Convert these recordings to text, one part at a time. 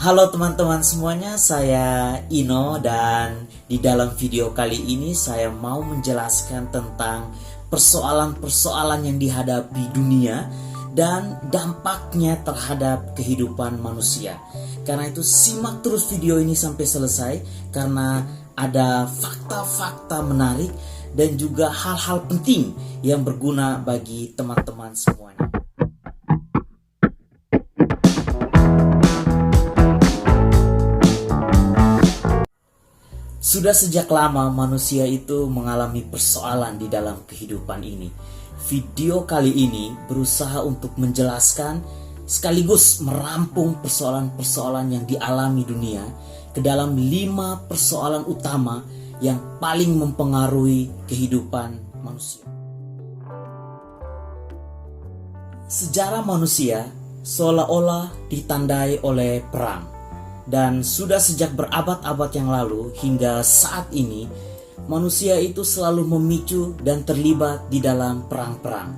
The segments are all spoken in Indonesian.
Halo teman-teman semuanya, saya Ino dan di dalam video kali ini saya mau menjelaskan tentang persoalan-persoalan yang dihadapi dunia dan dampaknya terhadap kehidupan manusia. Karena itu simak terus video ini sampai selesai karena ada fakta-fakta menarik dan juga hal-hal penting yang berguna bagi teman-teman semuanya. Sudah sejak lama manusia itu mengalami persoalan di dalam kehidupan ini. Video kali ini berusaha untuk menjelaskan sekaligus merampung persoalan-persoalan yang dialami dunia ke dalam 5 persoalan utama yang paling mempengaruhi kehidupan manusia. Sejarah manusia seolah-olah ditandai oleh perang. Dan sudah sejak berabad-abad yang lalu hingga saat ini, manusia itu selalu memicu dan terlibat di dalam perang-perang.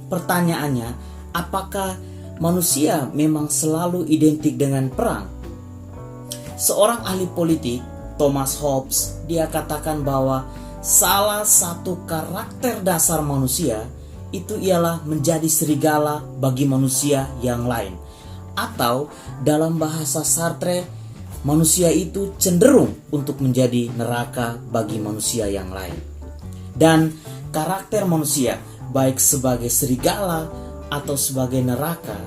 Pertanyaannya, apakah manusia memang selalu identik dengan perang? Seorang ahli politik, Thomas Hobbes, dia katakan bahwa salah satu karakter dasar manusia itu ialah menjadi serigala bagi manusia yang lain. Atau dalam bahasa Sartre, manusia itu cenderung untuk menjadi neraka bagi manusia yang lain. Dan karakter manusia, baik sebagai serigala atau sebagai neraka,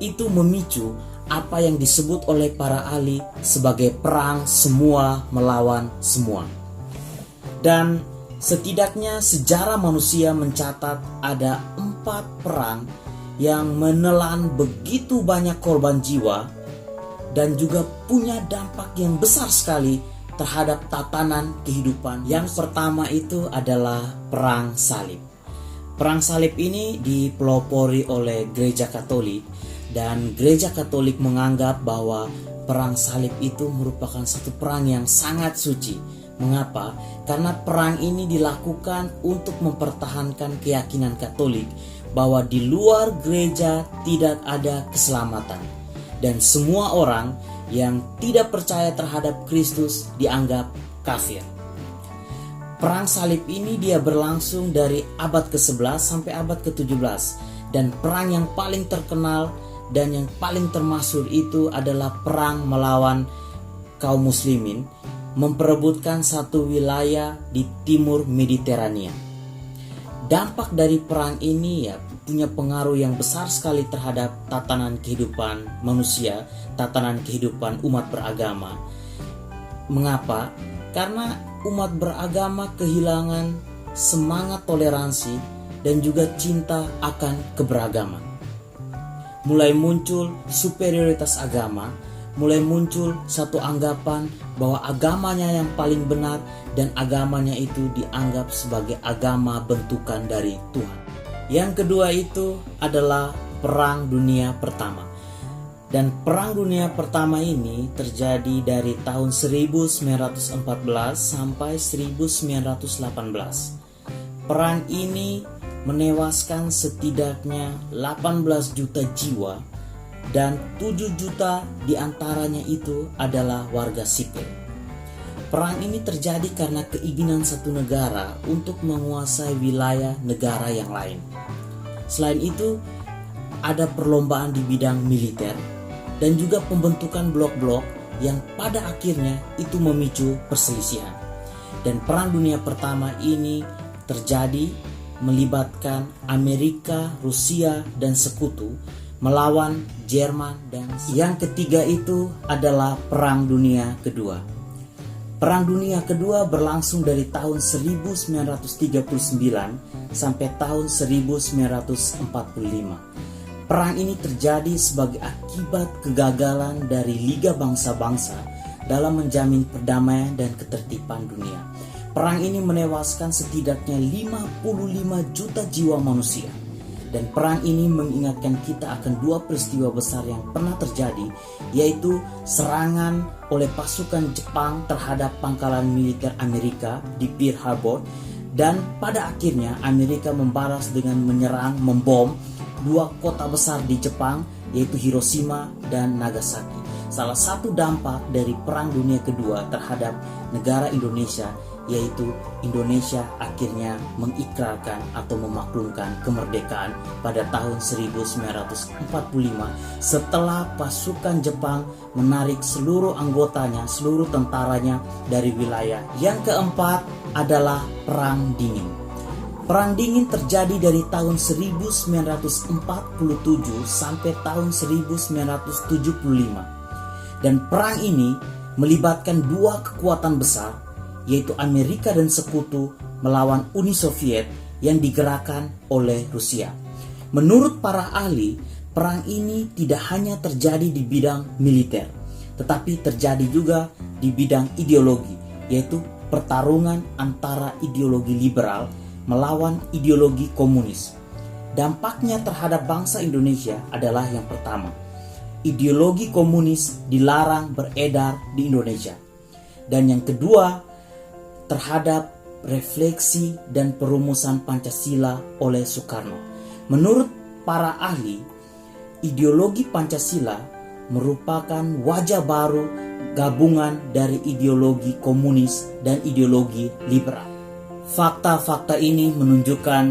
itu memicu apa yang disebut oleh para ahli sebagai perang semua melawan semua. Dan setidaknya sejarah manusia mencatat ada 4 perang yang menelan begitu banyak korban jiwa dan juga punya dampak yang besar sekali terhadap tatanan kehidupan. Yang pertama itu adalah Perang Salib. Perang Salib ini dipelopori oleh Gereja Katolik dan Gereja Katolik menganggap bahwa Perang Salib itu merupakan satu perang yang sangat suci. Mengapa? Karena perang ini dilakukan untuk mempertahankan keyakinan Katolik bahwa di luar gereja tidak ada keselamatan dan semua orang yang tidak percaya terhadap Kristus dianggap kafir. Perang salib ini dia berlangsung dari abad ke-11 sampai abad ke-17 dan perang yang paling terkenal dan yang paling termasyhur itu adalah perang melawan kaum muslimin memperebutkan satu wilayah di timur Mediterania. Dampak dari perang ini punya pengaruh yang besar sekali terhadap tatanan kehidupan manusia, tatanan kehidupan umat beragama. Mengapa? Karena umat beragama kehilangan semangat toleransi dan juga cinta akan keberagaman. Mulai muncul superioritas agama, mulai muncul satu anggapan bahwa agamanya yang paling benar dan agamanya itu dianggap sebagai agama bentukan dari Tuhan. Yang kedua itu adalah Perang Dunia Pertama. Dan Perang Dunia Pertama ini terjadi dari tahun 1914 sampai 1918. Perang ini menewaskan setidaknya 18 juta jiwa dan 7 juta diantaranya itu adalah warga sipil. Perang ini terjadi karena keinginan satu negara untuk menguasai wilayah negara yang lain. Selain itu, ada perlombaan di bidang militer dan juga pembentukan blok-blok yang pada akhirnya itu memicu perselisihan. Dan Perang Dunia Pertama ini terjadi melibatkan Amerika, Rusia, dan sekutu melawan Jerman dan yang ketiga itu adalah Perang Dunia Kedua. Perang Dunia Kedua berlangsung dari tahun 1939 sampai tahun 1945. Perang ini terjadi sebagai akibat kegagalan dari Liga Bangsa-Bangsa dalam menjamin perdamaian dan ketertiban dunia. Perang ini menewaskan setidaknya 55 juta jiwa manusia. Dan perang ini mengingatkan kita akan 2 peristiwa besar yang pernah terjadi, yaitu serangan oleh pasukan Jepang terhadap pangkalan militer Amerika di Pearl Harbor, dan pada akhirnya Amerika membalas dengan menyerang, membom 2 kota besar di Jepang yaitu Hiroshima dan Nagasaki. Salah satu dampak dari Perang Dunia Kedua terhadap negara Indonesia yaitu Indonesia akhirnya mengikrarkan atau memaklumkan kemerdekaan pada tahun 1945 setelah pasukan Jepang menarik seluruh anggotanya, seluruh tentaranya dari wilayah. Yang keempat adalah Perang Dingin. Perang Dingin terjadi dari tahun 1947 sampai tahun 1975. Dan perang ini melibatkan dua kekuatan besar, yaitu Amerika dan Sekutu melawan Uni Soviet yang digerakkan oleh Rusia. Menurut para ahli, perang ini tidak hanya terjadi di bidang militer, tetapi terjadi juga di bidang ideologi, yaitu pertarungan antara ideologi liberal melawan ideologi komunis. Dampaknya terhadap bangsa Indonesia adalah yang pertama, ideologi komunis dilarang beredar di Indonesia. Dan yang kedua, terhadap refleksi dan perumusan Pancasila oleh Soekarno. Menurut para ahli, ideologi Pancasila merupakan wajah baru gabungan dari ideologi komunis dan ideologi liberal. Fakta-fakta ini menunjukkan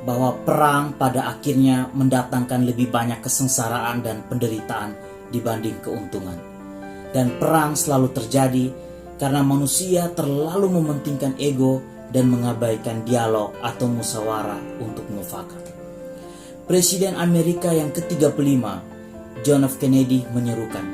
bahwa perang pada akhirnya mendatangkan lebih banyak kesengsaraan dan penderitaan dibanding keuntungan. Dan perang selalu terjadi karena manusia terlalu mementingkan ego dan mengabaikan dialog atau musyawarah untuk mufakat. Presiden Amerika yang ke-35, John F. Kennedy, menyerukan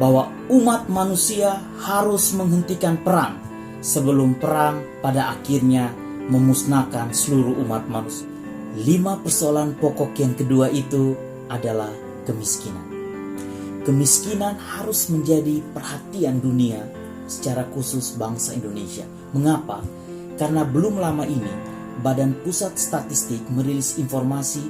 bahwa umat manusia harus menghentikan perang sebelum perang pada akhirnya memusnahkan seluruh umat manusia. 5 persoalan pokok yang kedua itu adalah kemiskinan. Kemiskinan harus menjadi perhatian dunia, secara khusus bangsa Indonesia. Mengapa? Karena belum lama ini Badan Pusat Statistik merilis informasi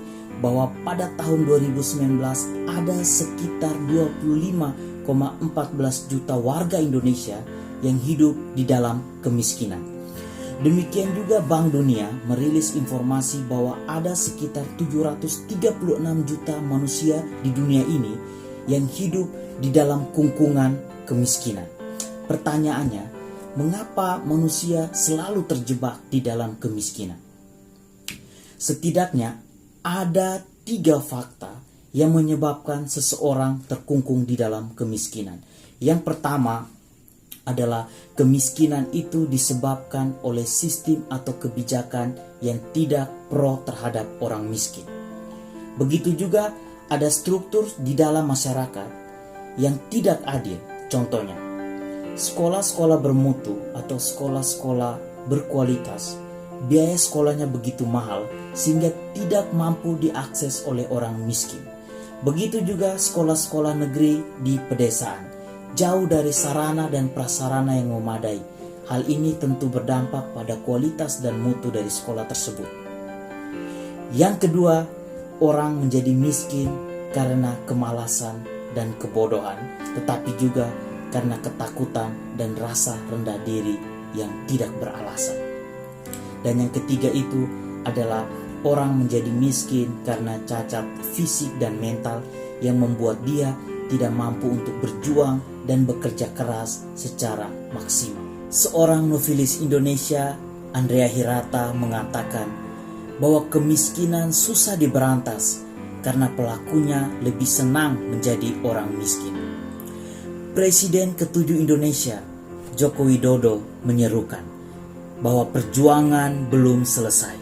bahwa pada tahun 2019 ada sekitar 25,14 juta warga Indonesia yang hidup di dalam kemiskinan. Demikian juga Bank Dunia merilis informasi bahwa ada sekitar 736 juta manusia di dunia ini yang hidup di dalam kungkungan kemiskinan. Pertanyaannya, mengapa manusia selalu terjebak di dalam kemiskinan? Setidaknya ada 3 fakta yang menyebabkan seseorang terkungkung di dalam kemiskinan. Yang pertama adalah kemiskinan itu disebabkan oleh sistem atau kebijakan yang tidak pro terhadap orang miskin. Begitu juga ada struktur di dalam masyarakat yang tidak adil. Contohnya, sekolah-sekolah bermutu atau sekolah-sekolah berkualitas, biaya sekolahnya begitu mahal sehingga tidak mampu diakses oleh orang miskin. Begitu juga sekolah-sekolah negeri di pedesaan, jauh dari sarana dan prasarana yang memadai. Hal ini tentu berdampak pada kualitas dan mutu dari sekolah tersebut. Yang kedua, orang menjadi miskin karena kemalasan dan kebodohan, tetapi juga karena ketakutan dan rasa rendah diri yang tidak beralasan. Dan yang ketiga itu adalah orang menjadi miskin karena cacat fisik dan mental yang membuat dia tidak mampu untuk berjuang dan bekerja keras secara maksimal. Seorang novelis Indonesia, Andrea Hirata, mengatakan bahwa kemiskinan susah diberantas karena pelakunya lebih senang menjadi orang miskin. Presiden ke-7 Indonesia, Joko Widodo, menyerukan bahwa perjuangan belum selesai.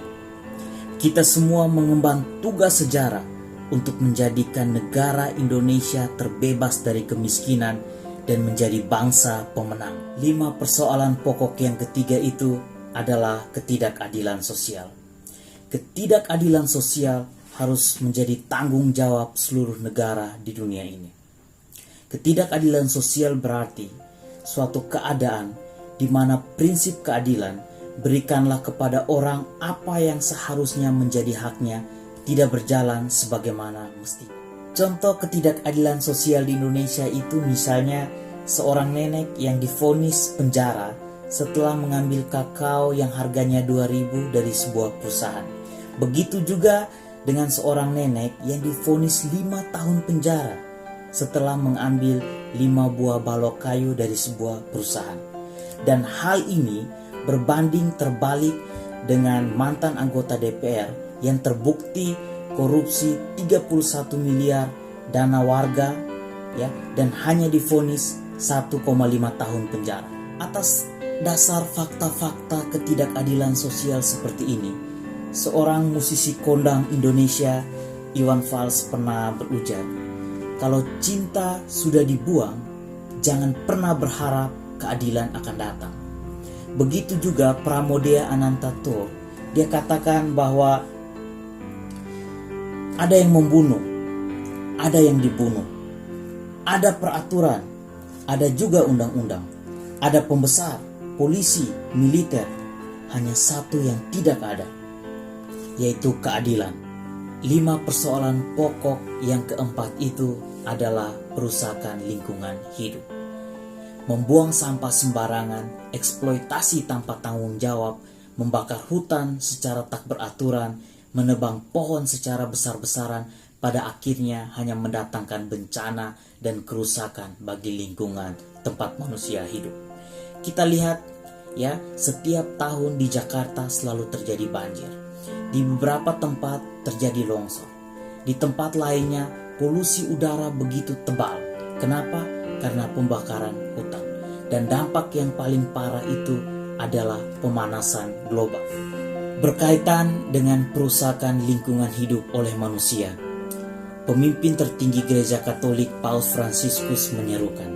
Kita semua mengemban tugas sejarah untuk menjadikan negara Indonesia terbebas dari kemiskinan dan menjadi bangsa pemenang. 5 persoalan pokok yang ketiga itu adalah ketidakadilan sosial. Ketidakadilan sosial harus menjadi tanggung jawab seluruh negara di dunia ini. Ketidakadilan sosial berarti suatu keadaan di mana prinsip keadilan, berikanlah kepada orang apa yang seharusnya menjadi haknya, tidak berjalan sebagaimana mestinya. Contoh ketidakadilan sosial di Indonesia itu misalnya seorang nenek yang divonis penjara setelah mengambil kakao yang harganya 2.000 dari sebuah perusahaan. Begitu juga dengan seorang nenek yang divonis 5 tahun penjara setelah mengambil 5 buah balok kayu dari sebuah perusahaan. Dan hal ini berbanding terbalik dengan mantan anggota DPR yang terbukti korupsi 31 miliar dana warga ya, dan hanya divonis 1,5 tahun penjara. Atas dasar fakta-fakta ketidakadilan sosial seperti ini, seorang musisi kondang Indonesia, Iwan Fals, pernah berujar, kalau cinta sudah dibuang, jangan pernah berharap keadilan akan datang. Begitu juga Pramodya Anantatur, dia katakan bahwa ada yang membunuh, ada yang dibunuh, ada peraturan, ada juga undang-undang, ada pembesar, polisi, militer. Hanya satu yang tidak ada, yaitu keadilan. 5 persoalan pokok yang keempat itu adalah perusakan lingkungan hidup. Membuang sampah sembarangan, eksploitasi tanpa tanggung jawab, membakar hutan secara tak beraturan, menebang pohon secara besar-besaran, pada akhirnya hanya mendatangkan bencana dan kerusakan bagi lingkungan tempat manusia hidup. Kita lihat ya, setiap tahun di Jakarta selalu terjadi banjir. Di beberapa tempat terjadi longsor. Di tempat lainnya polusi udara begitu tebal. Kenapa? Karena pembakaran hutan. Dan dampak yang paling parah itu adalah pemanasan global. Berkaitan dengan perusakan lingkungan hidup oleh manusia, pemimpin tertinggi Gereja Katolik Paus Fransiskus menyerukan,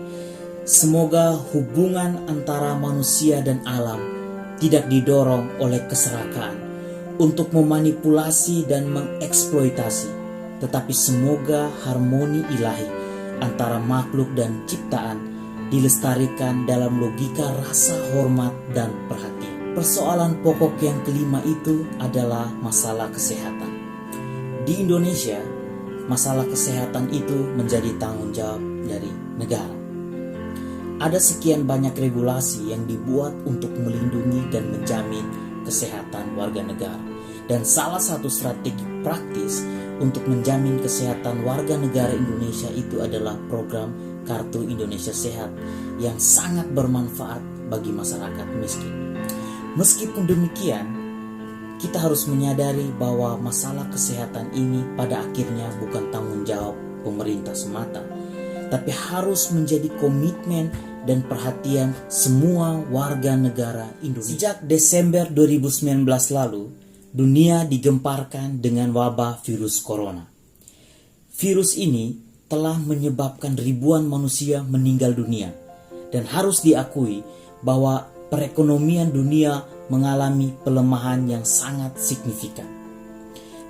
semoga hubungan antara manusia dan alam tidak didorong oleh keserakaan untuk memanipulasi dan mengeksploitasi, tetapi semoga harmoni ilahi antara makhluk dan ciptaan dilestarikan dalam logika rasa hormat dan perhatian. Persoalan pokok yang kelima itu adalah masalah kesehatan. Di Indonesia, masalah kesehatan itu menjadi tanggung jawab dari negara. Ada sekian banyak regulasi yang dibuat untuk melindungi dan menjamin kesehatan warga negara. Dan salah satu strategi praktis untuk menjamin kesehatan warga negara Indonesia itu adalah program Kartu Indonesia Sehat yang sangat bermanfaat bagi masyarakat miskin. Meskipun demikian, kita harus menyadari bahwa masalah kesehatan ini pada akhirnya bukan tanggung jawab pemerintah semata, tapi harus menjadi komitmen dan perhatian semua warga negara Indonesia. Sejak Desember 2019 lalu, dunia digemparkan dengan wabah virus corona. Virus ini telah menyebabkan ribuan manusia meninggal dunia, dan harus diakui bahwa perekonomian dunia mengalami pelemahan yang sangat signifikan.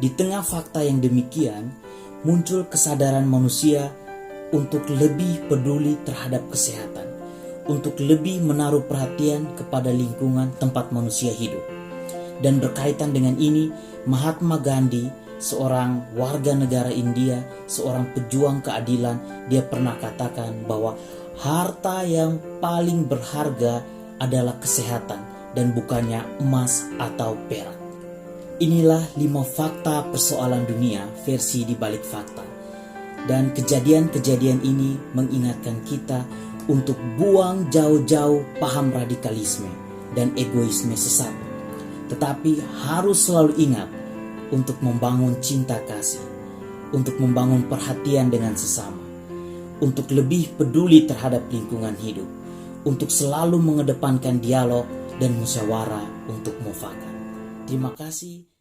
Di tengah fakta yang demikian, muncul kesadaran manusia untuk lebih peduli terhadap kesehatan, untuk lebih menaruh perhatian kepada lingkungan tempat manusia hidup. Dan berkaitan dengan ini, Mahatma Gandhi, seorang warga negara India, seorang pejuang keadilan, dia pernah katakan bahwa harta yang paling berharga adalah kesehatan dan bukannya emas atau perak. Inilah 5 fakta persoalan dunia versi di balik fakta. Dan kejadian-kejadian ini mengingatkan kita untuk buang jauh-jauh paham radikalisme dan egoisme sesat. Tetapi harus selalu ingat untuk membangun cinta kasih, untuk membangun perhatian dengan sesama, untuk lebih peduli terhadap lingkungan hidup, untuk selalu mengedepankan dialog dan musyawarah untuk mufakat. Terima kasih.